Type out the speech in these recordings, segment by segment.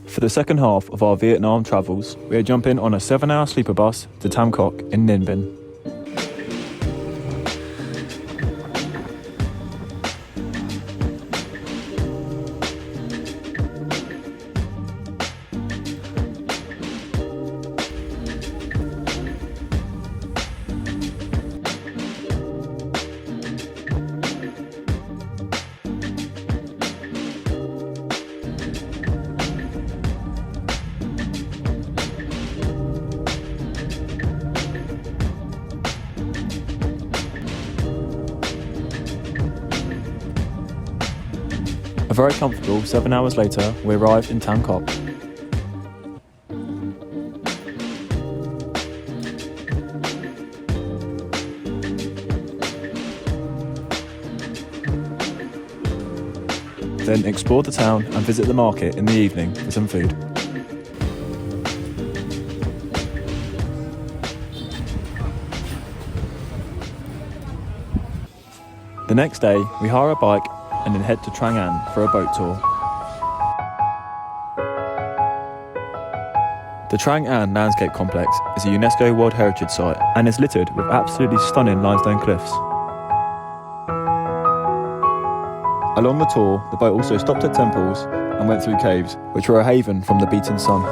For the second half of our Vietnam travels, we are jumping on a 7-hour sleeper bus to Tam Coc in Ninh Bình. A very comfortable 7 hours later, we arrived in Tam Coc. Then explored the town and visit the market in the evening for some food. The next day, we hire a bike and then head to Trang An for a boat tour. The Trang An Landscape Complex is a UNESCO World Heritage Site and is littered with absolutely stunning limestone cliffs. Along the tour, the boat also stopped at temples and went through caves, which were a haven from the beaten sun.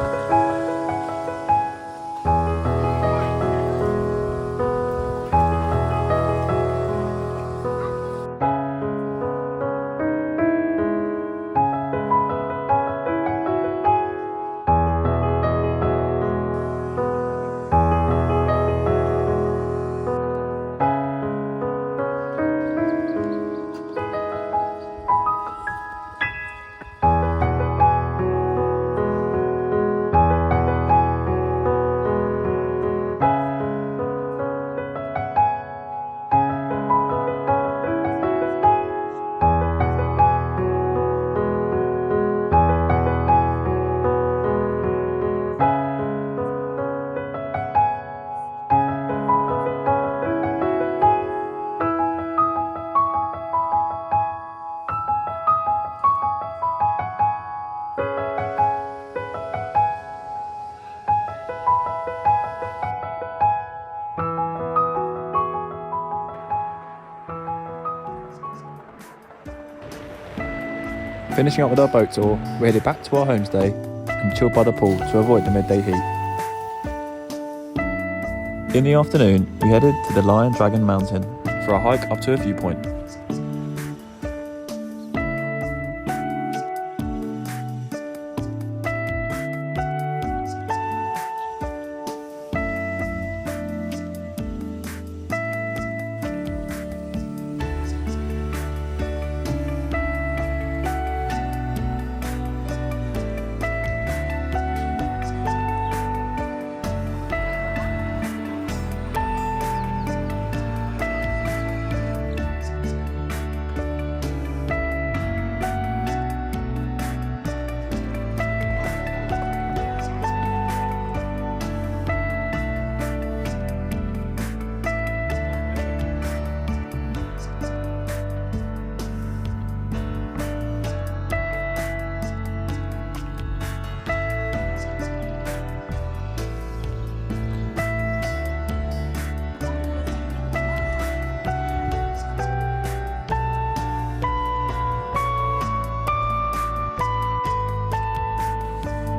Finishing up with our boat tour, we headed back to our homestay and chilled by the pool to avoid the midday heat. In the afternoon, we headed to the Lion Dragon Mountain for a hike up to a viewpoint.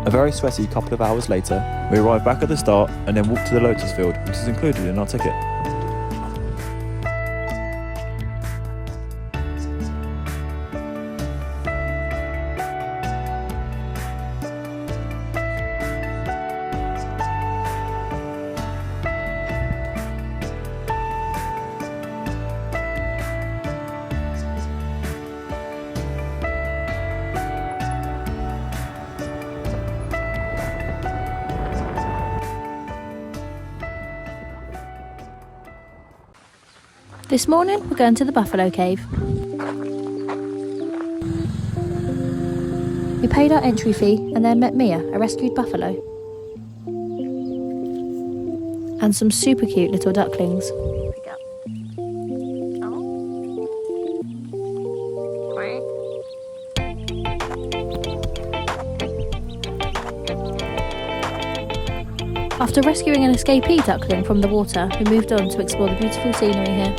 A very sweaty couple of hours later, we arrived back at the start and then walked to the lotus field, which is included in our ticket. This morning we're going to the buffalo cave. We paid our entry fee and then met Mia, a rescued buffalo. And some super cute little ducklings. After rescuing an escapee duckling from the water, we moved on to explore the beautiful scenery here.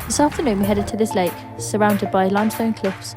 This afternoon we headed to this lake, surrounded by limestone cliffs.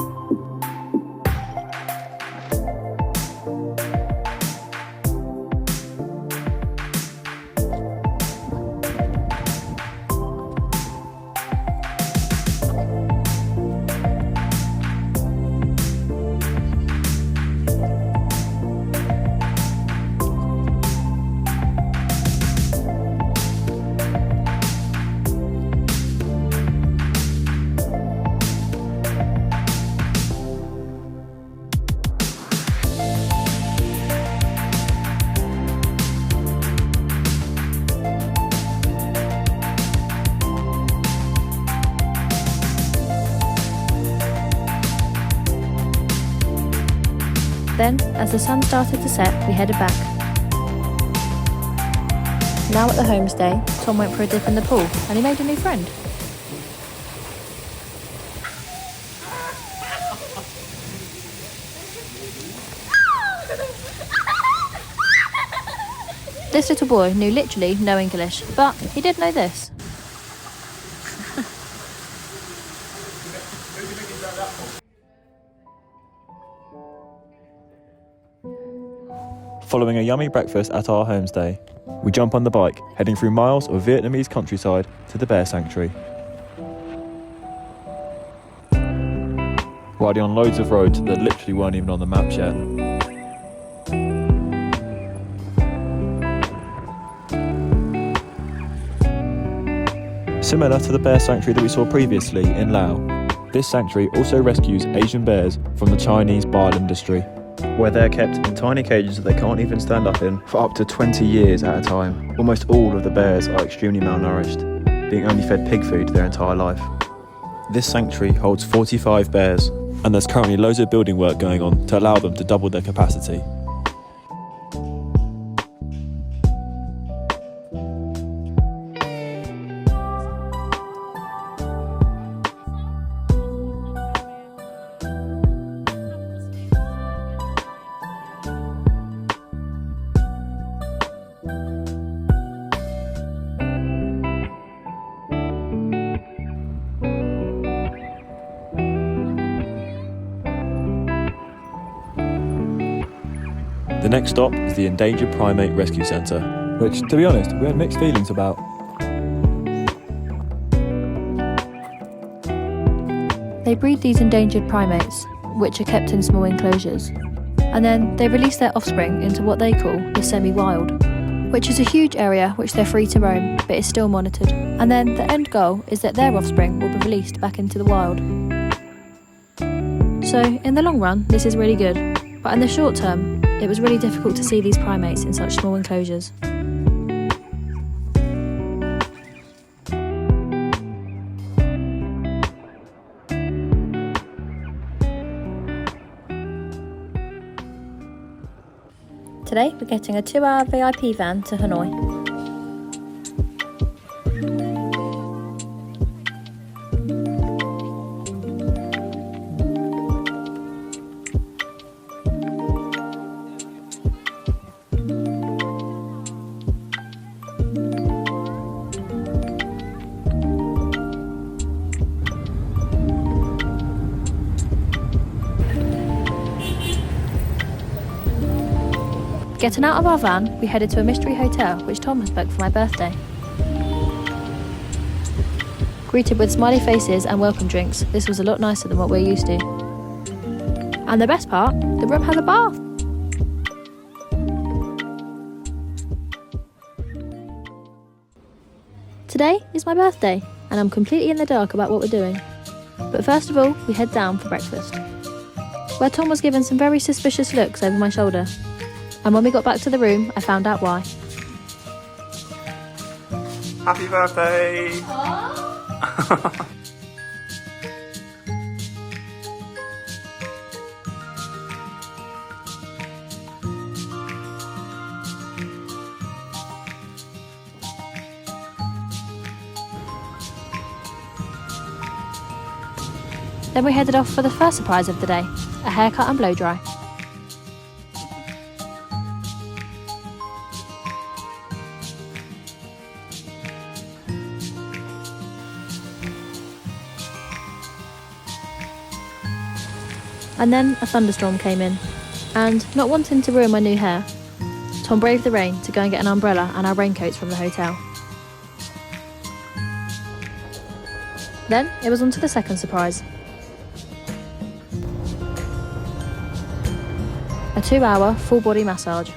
Then, as the sun started to set, we headed back. Now at the homestay, Tom went for a dip in the pool and he made a new friend. This little boy knew literally no English, but he did know this. Following a yummy breakfast at our homestay, we jump on the bike, heading through miles of Vietnamese countryside to the bear sanctuary. Riding on loads of roads that literally weren't even on the maps yet. Similar to the bear sanctuary that we saw previously in Laos, this sanctuary also rescues Asian bears from the Chinese bile industry, where they're kept in tiny cages that they can't even stand up in for up to 20 years at a time. Almost all of the bears are extremely malnourished, being only fed pig food their entire life. This sanctuary holds 45 bears, and there's currently loads of building work going on to allow them to double their capacity. The next stop is the Endangered Primate Rescue Centre, which, to be honest, we had mixed feelings about. They breed these endangered primates, which are kept in small enclosures, and then they release their offspring into what they call the semi-wild, which is a huge area which they're free to roam, but is still monitored. And then the end goal is that their offspring will be released back into the wild. So, in the long run, this is really good, but in the short term, it was really difficult to see these primates in such small enclosures. Today, we're getting a 2-hour VIP van to Hanoi. Getting out of our van, we headed to a mystery hotel which Tom has booked for my birthday. Greeted with smiley faces and welcome drinks, this was a lot nicer than what we're used to. And the best part, the room has a bath! Today is my birthday, and I'm completely in the dark about what we're doing. But first of all, we head down for breakfast, where Tom was given some very suspicious looks over my shoulder. And when we got back to the room, I found out why. Happy birthday! Then we headed off for the first surprise of the day, a haircut and blow dry. And then a thunderstorm came in, and not wanting to ruin my new hair, Tom braved the rain to go and get an umbrella and our raincoats from the hotel. Then it was on to the second surprise. A 2-hour full body massage.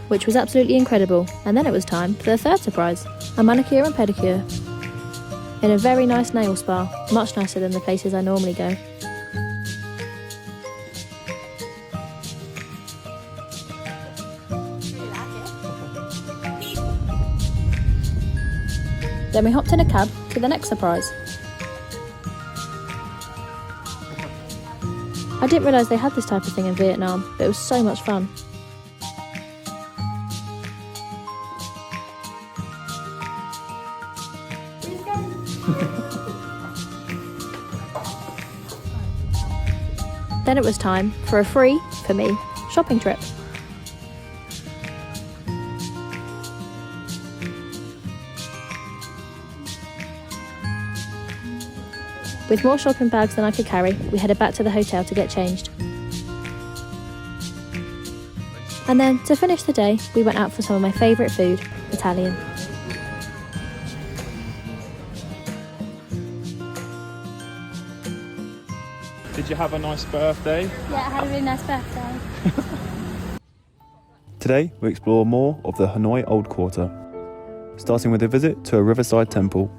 Which was absolutely incredible, and then it was time for the third surprise, a manicure and pedicure. In a very nice nail spa, much nicer than the places I normally go. Then we hopped in a cab to the next surprise. I didn't realise they had this type of thing in Vietnam, but it was so much fun. Then it was time for a free, for me, shopping trip. With more shopping bags than I could carry, we headed back to the hotel to get changed. And then, to finish the day, we went out for some of my favourite food, Italian. Did you have a nice birthday? Yeah, I had a really nice birthday. Today, we explore more of the Hanoi Old Quarter, starting with a visit to a riverside temple.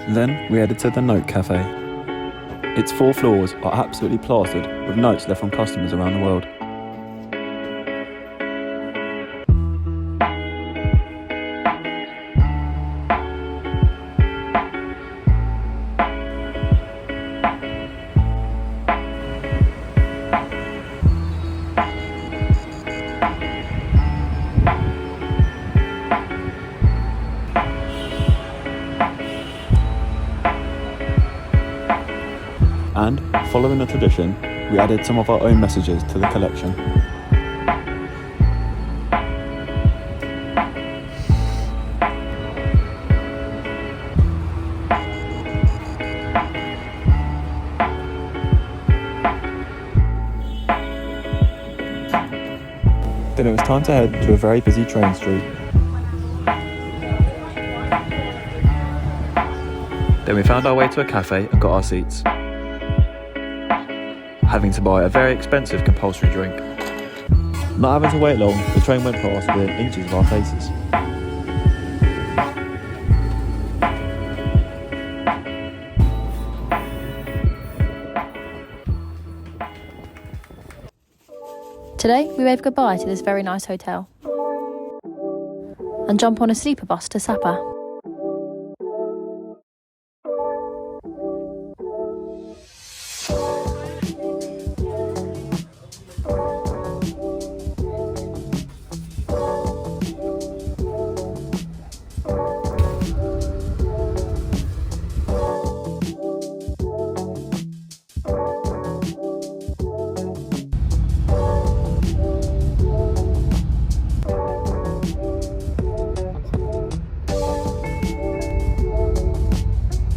Then we headed to the Note Cafe. Its 4 floors are absolutely plastered with notes left from customers around the world. And, following the tradition, we added some of our own messages to the collection. Then it was time to head to a very busy train street. Then we found our way to a cafe and got our seats, having to buy a very expensive compulsory drink. Not having to wait long, the train went past within inches of our faces. Today, we wave goodbye to this very nice hotel and jump on a sleeper bus to Sapa.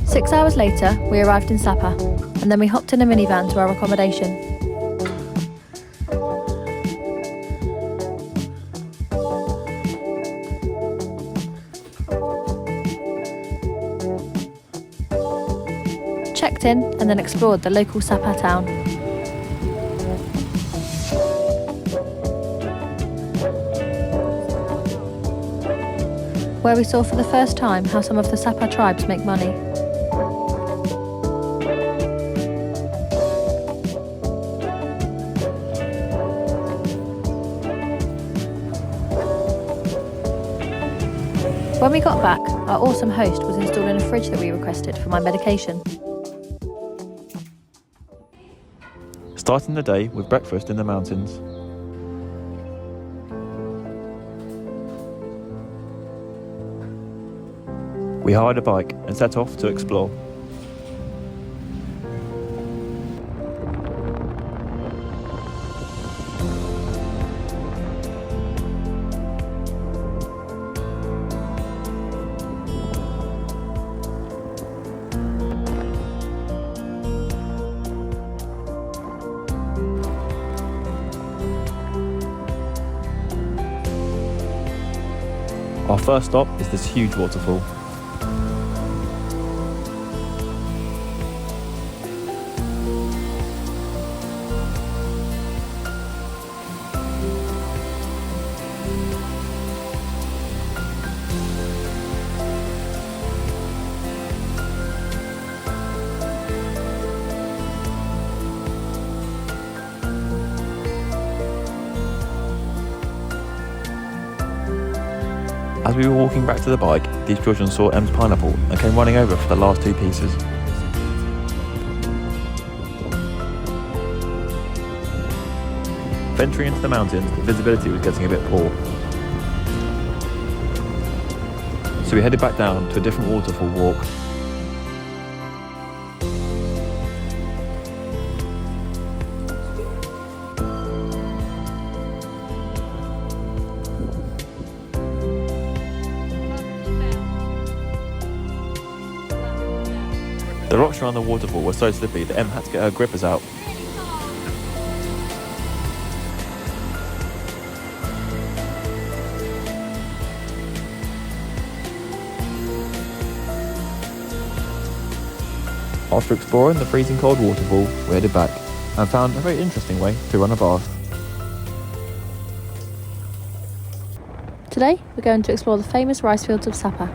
6 hours later, we arrived in Sapa, and then we hopped in a minivan to our accommodation. Checked in and then explored the local Sapa town. Where we saw for the first time how some of the Sapa tribes make money. When we got back, our awesome host was installing a fridge that we requested for my medication. Starting the day with breakfast in the mountains. We hired a bike and set off to explore. Our first stop is this huge waterfall. As we were walking back to the bike, these children saw Em's pineapple and came running over for the last 2 pieces. Venturing into the mountains, the visibility was getting a bit poor. So we headed back down to a different waterfall walk. The rocks around the waterfall were so slippy that Em had to get her grippers out. After exploring the freezing cold waterfall, we headed back and found a very interesting way to run a bath. Today, we're going to explore the famous rice fields of Sapa.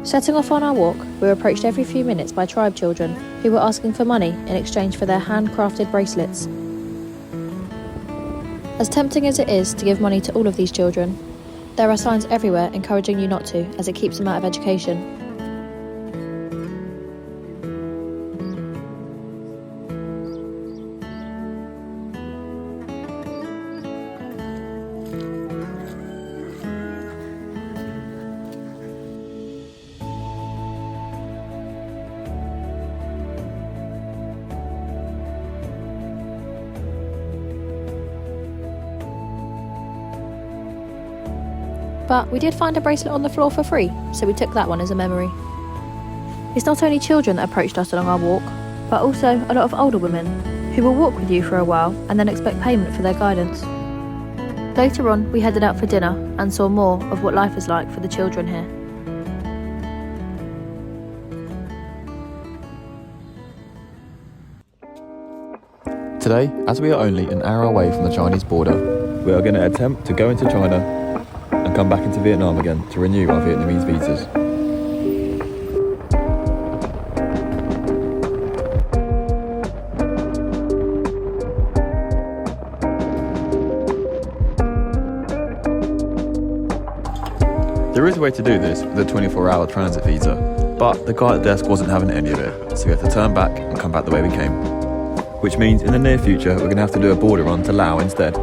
Setting off on our walk, we were approached every few minutes by tribe children who were asking for money in exchange for their handcrafted bracelets. As tempting as it is to give money to all of these children, there are signs everywhere encouraging you not to, as it keeps them out of education. But we did find a bracelet on the floor for free, so we took that one as a memory. It's not only children that approached us along our walk, but also a lot of older women, who will walk with you for a while and then expect payment for their guidance. Later on, we headed out for dinner and saw more of what life is like for the children here. Today, as we are only an hour away from the Chinese border, we are going to attempt to go into China and come back into Vietnam again to renew our Vietnamese visas. There is a way to do this with a 24-hour transit visa, but the guy at the desk wasn't having any of it, so we had to turn back and come back the way we came. Which means in the near future we're going to have to do a border run to Laos instead.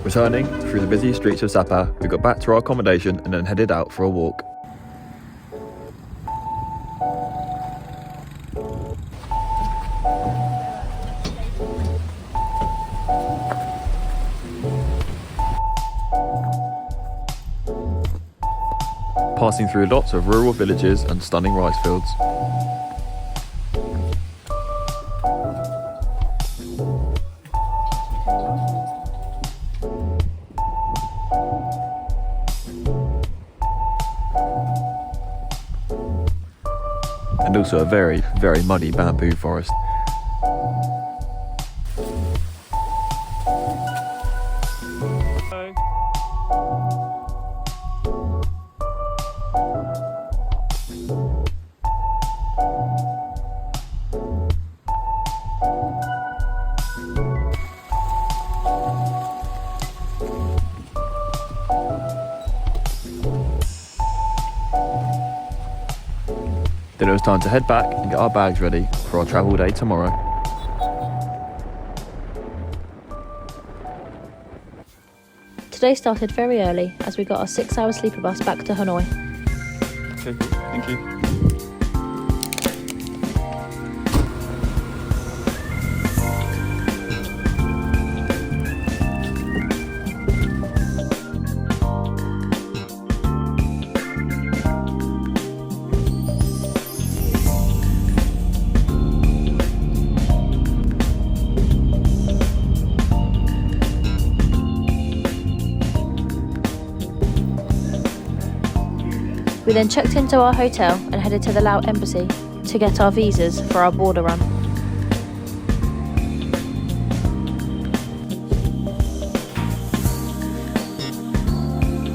Returning through the busy streets of Sapa, we got back to our accommodation and then headed out for a walk. Passing through lots of rural villages and stunning rice fields. And also a very, very muddy bamboo forest. Then it was time to head back and get our bags ready for our travel day tomorrow. Today started very early as we got our 6-hour sleeper bus back to Hanoi. Okay, thank you. We then checked into our hotel and headed to the Laos embassy to get our visas for our border run.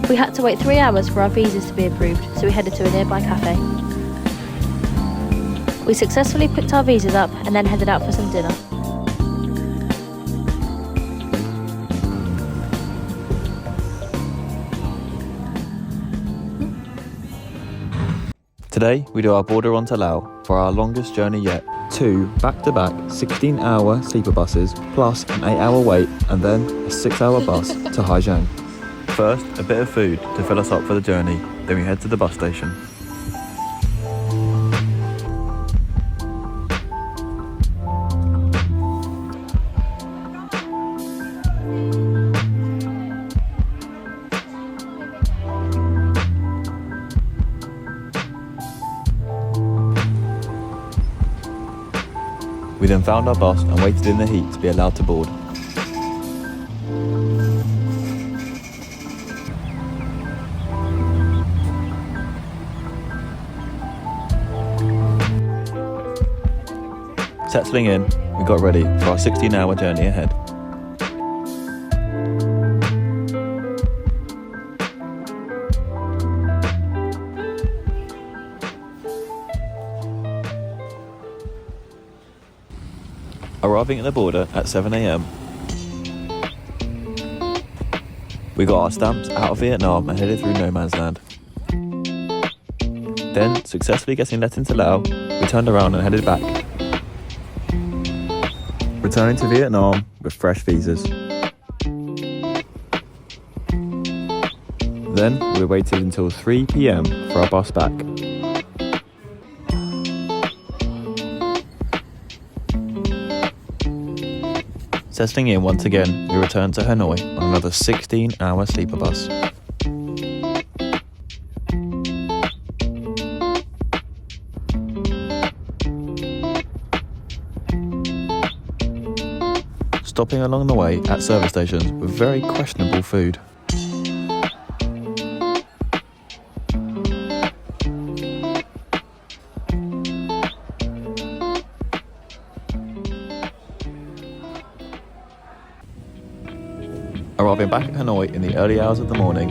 We had to wait 3 hours for our visas to be approved, so we headed to a nearby cafe. We successfully picked our visas up and then headed out for some dinner. Today, we do our border run to Laos for our longest journey yet. 2 back-to-back 16-hour sleeper buses, plus an 8-hour wait, and then a 6-hour bus to Giang. First, a bit of food to fill us up for the journey, then we head to the bus station. We then found our bus and waited in the heat to be allowed to board. Settling in, we got ready for our 16-hour journey ahead. Arriving at the border at 7 a.m. We got our stamps out of Vietnam and headed through no man's land. Then, successfully getting let into Laos, we turned around and headed back. Returning to Vietnam with fresh visas. Then, we waited until 3 p.m. for our bus back. Settling in once again, we returned to Hanoi on another 16-hour sleeper bus. Stopping along the way at service stations with very questionable food. Arriving back at Hanoi in the early hours of the morning.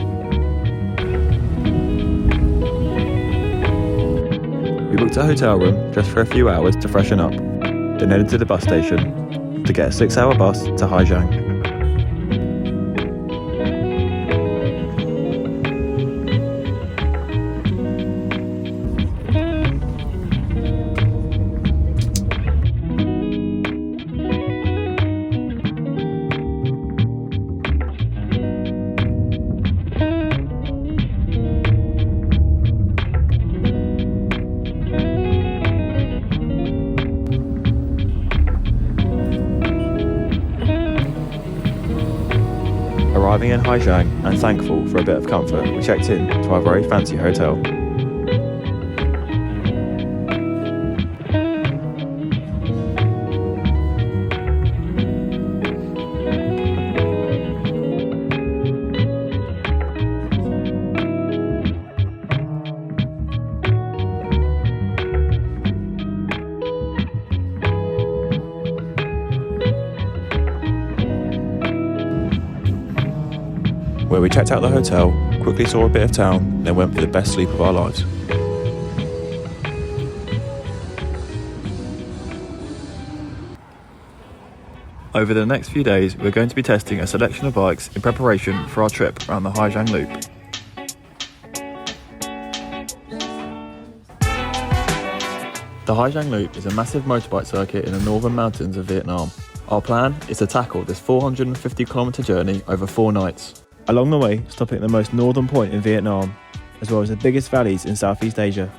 We booked a hotel room just for a few hours to freshen up, then headed to the bus station to get a 6-hour bus to Giang. Arriving in Haijiang and thankful for a bit of comfort, we checked in to our very fancy hotel. Where we checked out the hotel, quickly saw a bit of town, then went for the best sleep of our lives. Over the next few days, we're going to be testing a selection of bikes in preparation for our trip around the Giang Loop. The Giang Loop is a massive motorbike circuit in the northern mountains of Vietnam. Our plan is to tackle this 450km journey over 4 nights. Along the way, stopping at the most northern point in Vietnam, as well as the biggest valleys in Southeast Asia.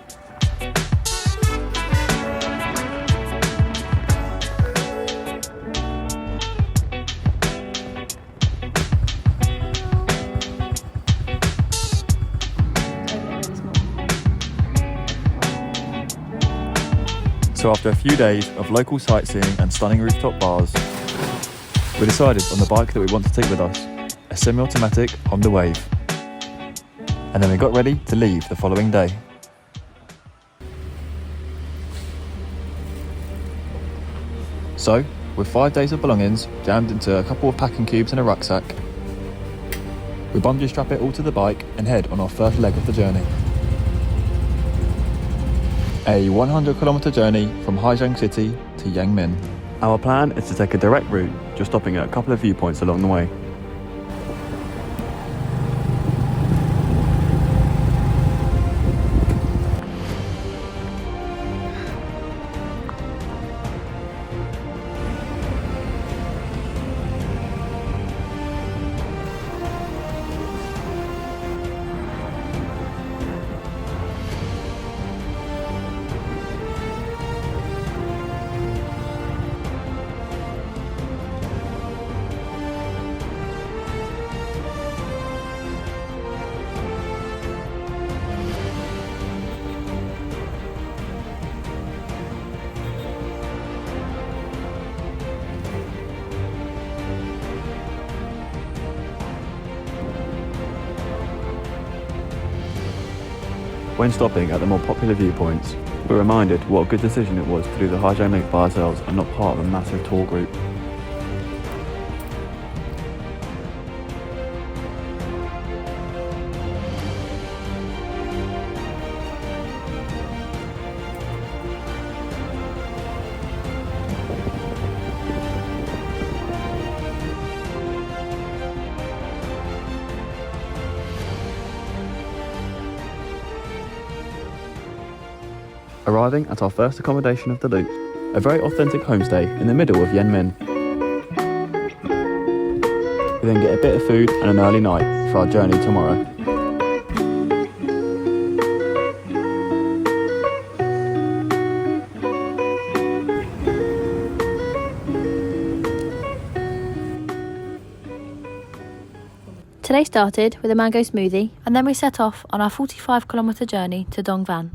So after a few days of local sightseeing and stunning rooftop bars, we decided on the bike that we want to take with us, a semi-automatic Honda Wave. And then we got ready to leave the following day. So, with 5 days of belongings jammed into a couple of packing cubes and a rucksack, we bungee strap it all to the bike and head on our first leg of the journey. A 100km journey from Haijiang City to Yang Minh. Our plan is to take a direct route, just stopping at a couple of viewpoints along the way. When stopping at the more popular viewpoints, we're reminded what a good decision it was to do the Giang Loop by ourselves and not part of a massive tour group. Arriving at our first accommodation of the loop, a very authentic homestay in the middle of Yang Minh. We then get a bit of food and an early night for our journey tomorrow. Today started with a mango smoothie, and then we set off on our 45km journey to Dong Van.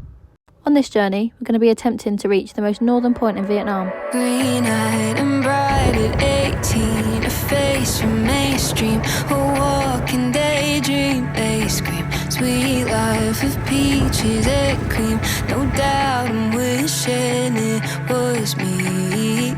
On this journey, we're going to be attempting to reach the most northern point in Vietnam. Green-eyed and bright at 18, a face from mainstream, a walking daydream. They scream, sweet life of peaches and cream. No doubt I'm wishing it was me.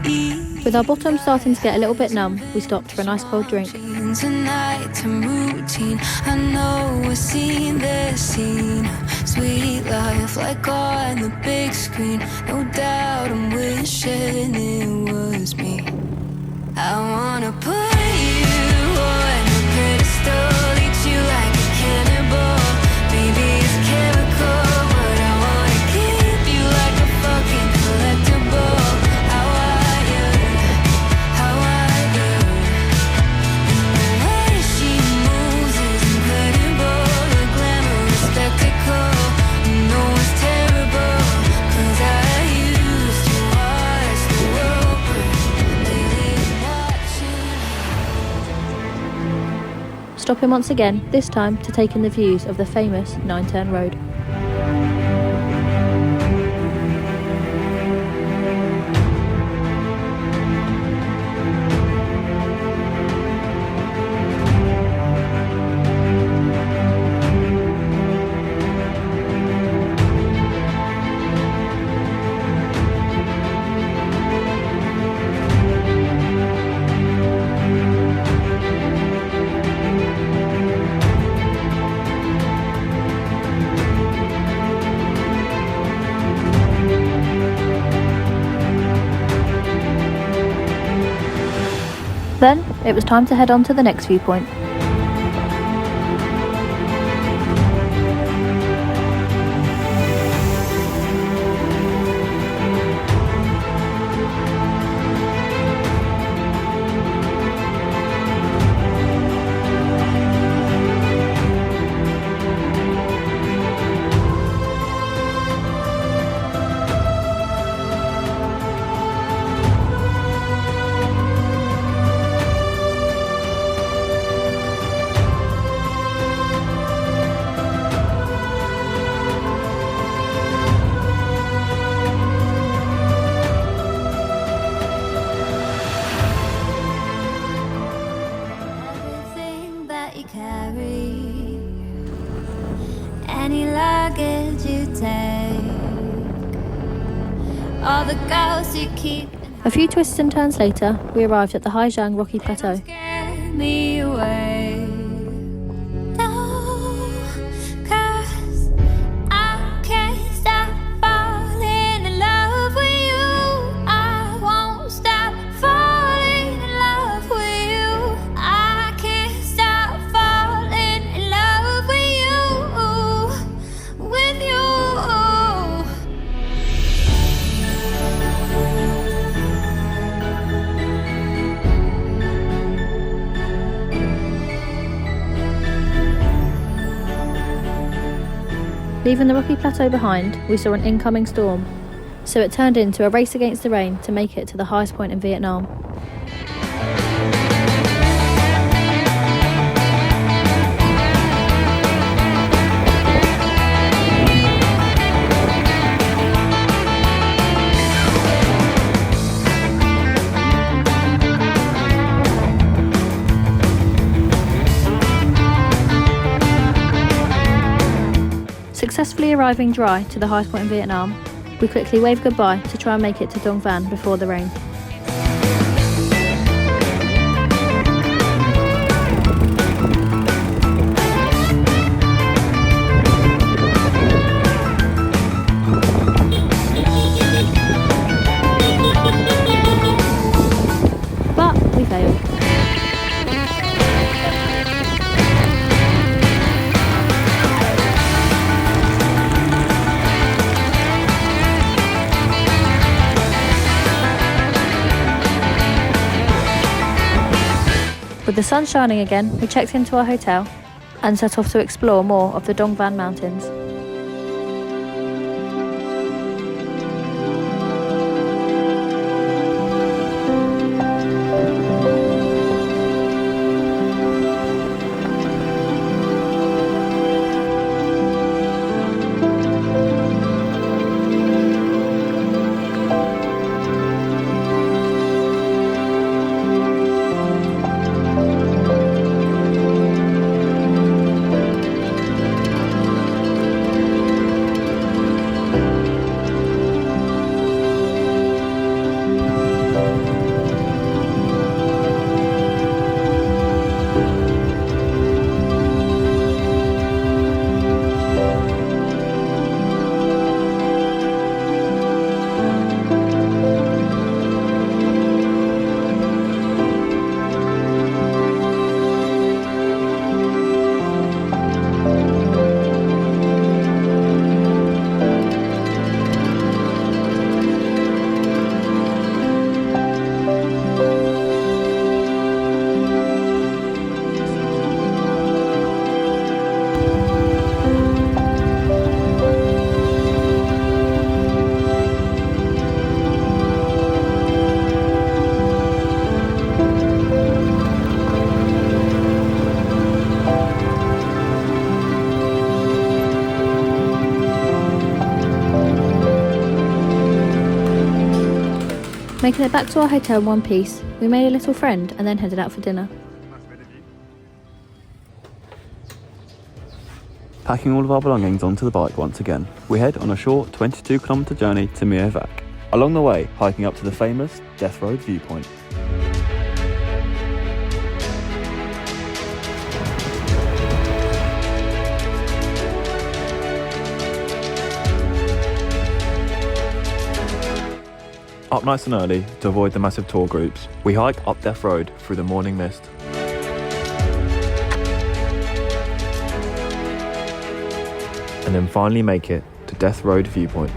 With our bottom starting to get a little bit numb, we stopped for a nice cold drink. Tonight I'm routine, I know we've seen the scene. Sweet life like on the big screen. No doubt I'm wishing it was me. I wanna put you on a pedestal, eat you like a cannibal. Maybe it's chemical, but I wanna keep you like a fucking collectible. How are you? How are you? And the way she moves is incredible. The glamorous spectacle, you know it's terrible. 'Cause I used to watch the world burn, lately watching. stopping once again, this time to take in the views of the famous 9-turn road. Then, it was time to head on to the next viewpoint. Everything that you carry, any luggage you take, all the girls you keep. A few twists and turns later, we arrived at the Hai Giang rocky plateau. Scare me away. No, 'cause I can't stop falling in love with you. I won't stop falling in love with you. I can't stop falling in love with you. With you. Leaving the rocky plateau behind, we saw an incoming storm, so it turned into a race against the rain to make it to the highest point in Vietnam. Successfully arriving dry to the highest point in Vietnam, we quickly waved goodbye to try and make it to Dong Van before the rain. But we failed. With the sun shining again, we checked into our hotel and set off to explore more of the Dong Van mountains. Making it back to our hotel in one piece, we made a little friend and then headed out for dinner. Packing all of our belongings onto the bike once again, we head on a short 22-kilometre journey to Mio Vac. Along the way, hiking up to the famous Death Road viewpoint. Up nice and early to avoid the massive tour groups, we hike up Death Road through the morning mist. And then finally make it to Death Road viewpoint.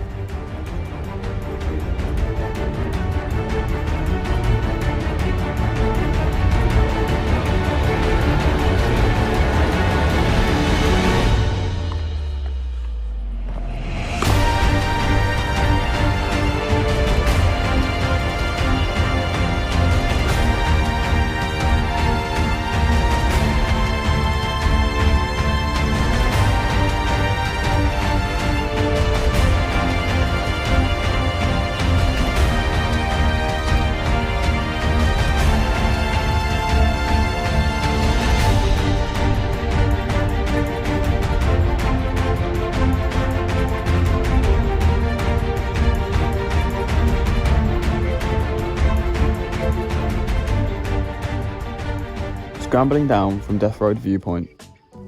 Scrambling down from Death Road viewpoint,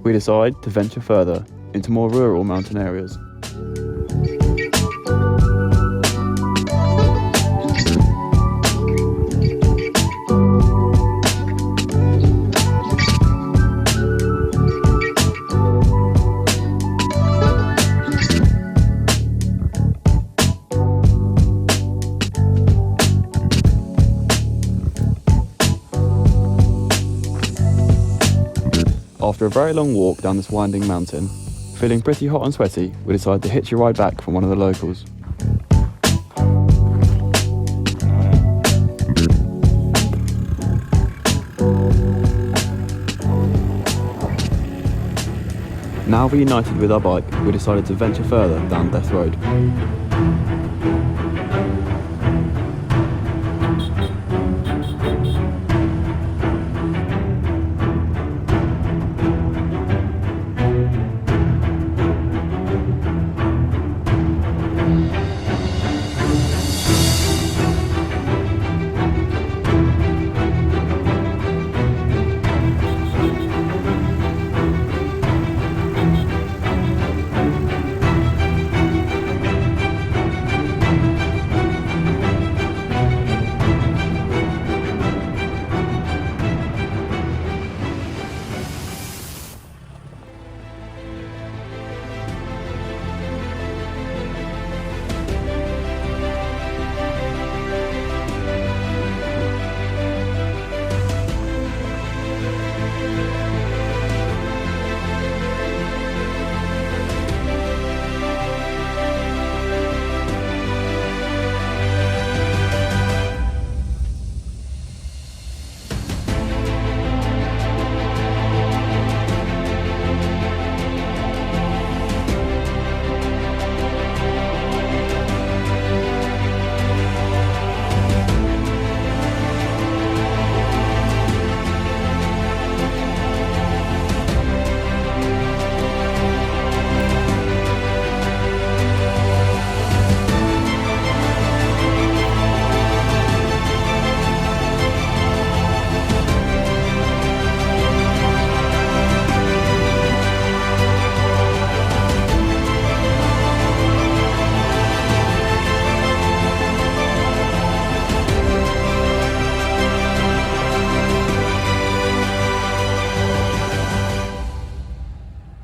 we decide to venture further into more rural mountain areas. After a very long walk down this winding mountain, feeling pretty hot and sweaty, we decided to hitch a ride back from one of the locals. Now reunited with our bike, we decided to venture further down Death Road.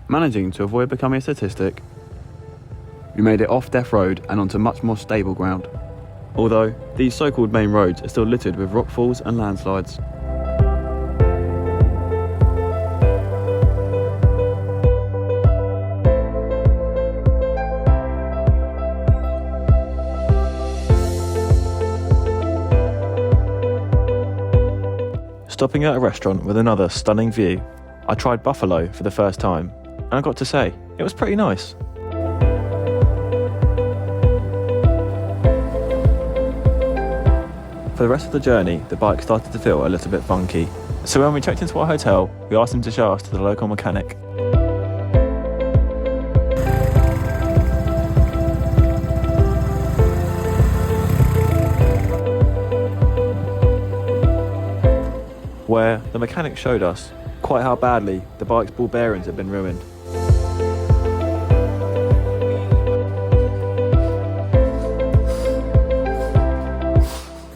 Managing to avoid becoming a statistic, we made it off Death Road and onto much more stable ground. Although, these so-called main roads are still littered with rockfalls and landslides. Stopping at a restaurant with another stunning view, I tried buffalo for the first time, and I got to say, it was pretty nice. For the rest of the journey, the bike started to feel a little bit funky. So when we checked into our hotel, we asked him to show us to the local mechanic. Where the mechanic showed us quite how badly the bike's ball bearings had been ruined.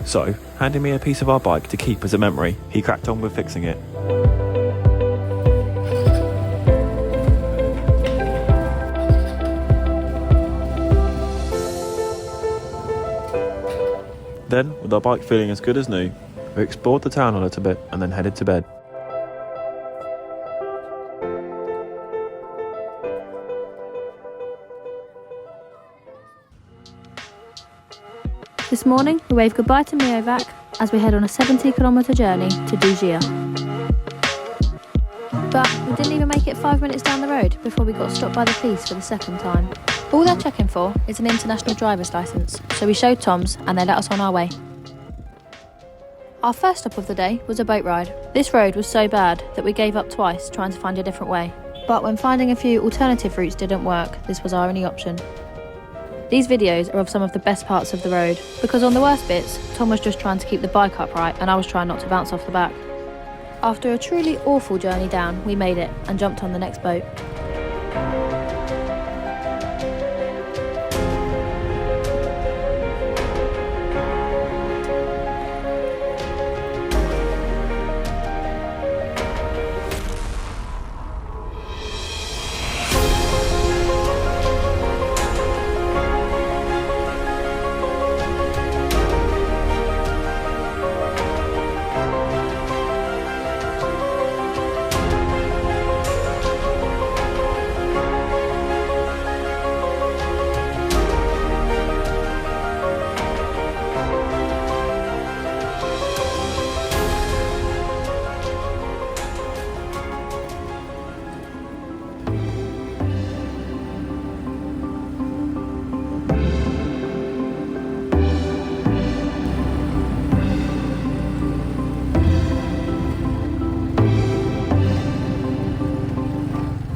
So, handing me a piece of our bike to keep as a memory, he cracked on with fixing it. Then, with our bike feeling as good as new, we explored the town a little bit and then headed to bed. This morning, we wave goodbye to Miovac as we head on a 70-kilometre journey to Dujia. But we didn't even make it 5 minutes down the road before we got stopped by the police for the second time. All they're checking for is an international driver's licence, so we showed Tom's and they let us on our way. Our first stop of the day was a boat ride. This road was so bad that we gave up twice trying to find a different way. But when finding a few alternative routes didn't work, this was our only option. These videos are of some of the best parts of the road, because on the worst bits, Tom was just trying to keep the bike upright and I was trying not to bounce off the back. After a truly awful journey down, we made it and jumped on the next boat.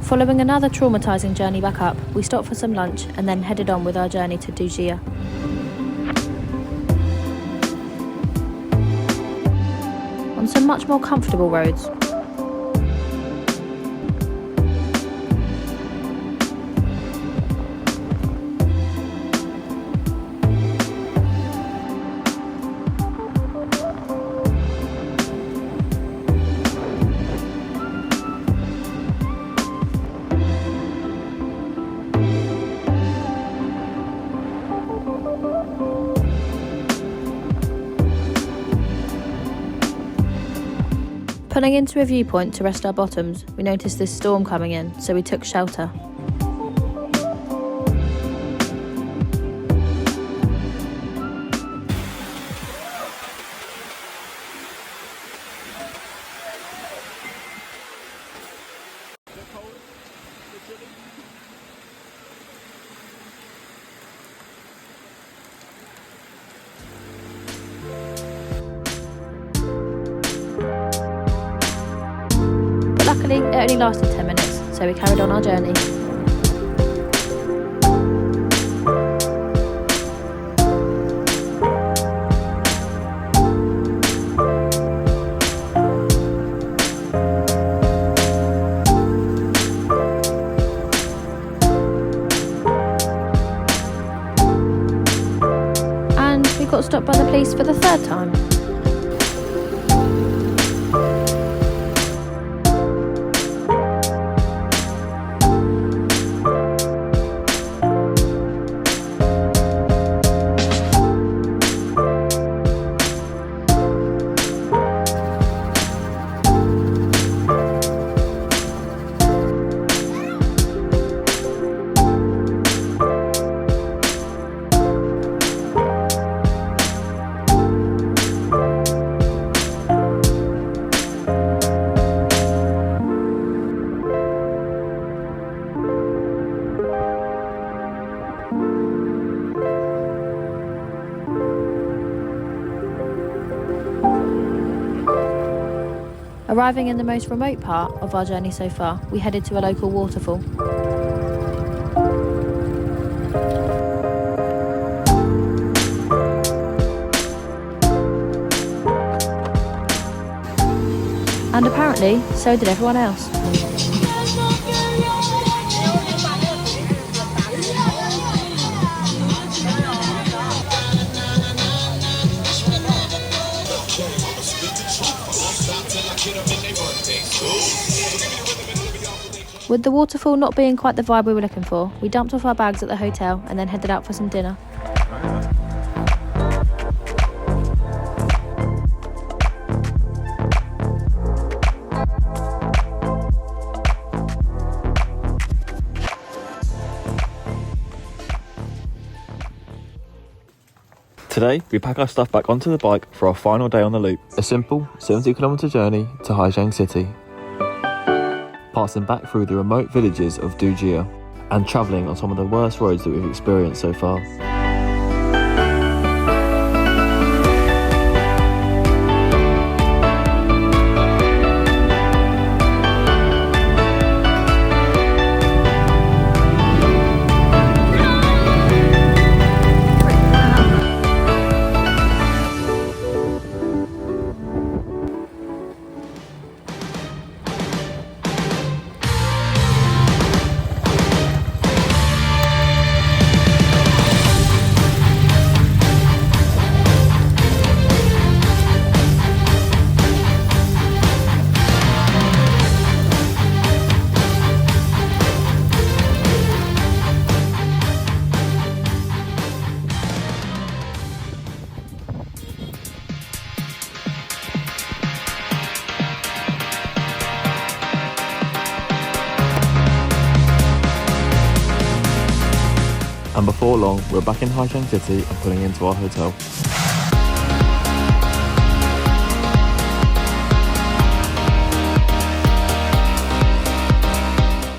Following another traumatising journey back up, we stopped for some lunch and then headed on with our journey to Dujia. On some much more comfortable roads. Pulling into a viewpoint to rest our bottoms, we noticed this storm coming in, so we took shelter. Luckily, it only lasted 10 minutes, so we carried on our journey. And we got stopped by the police for the third time. Arriving in the most remote part of our journey so far, we headed to a local waterfall. And apparently, so did everyone else. With the waterfall not being quite the vibe we were looking for, we dumped off our bags at the hotel and then headed out for some dinner. Today, we pack our stuff back onto the bike for our final day on the loop. A simple 70-kilometre journey to Giang City. Passing back through the remote villages of Dujia and travelling on some of the worst roads that we've experienced so far. And before long, we're back in Giang City and pulling into our hotel.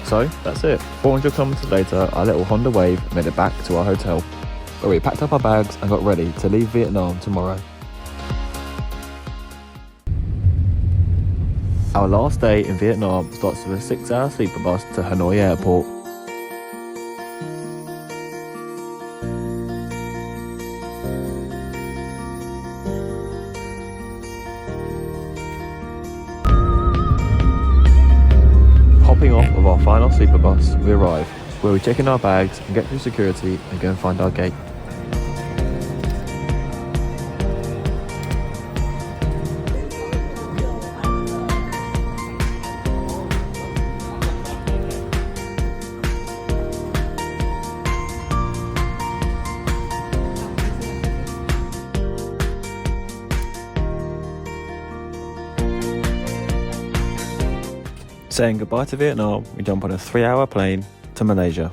So, that's it. 400 kilometres later, our little Honda Wave made it back to our hotel, where we packed up our bags and got ready to leave Vietnam tomorrow. Our last day in Vietnam starts with a 6-hour sleeper bus to Hanoi airport. Hopping off of our final sleeper bus, we arrive, where we check in our bags and get through security and go and find our gate. Saying goodbye to Vietnam, we jump on a 3-hour plane to Malaysia.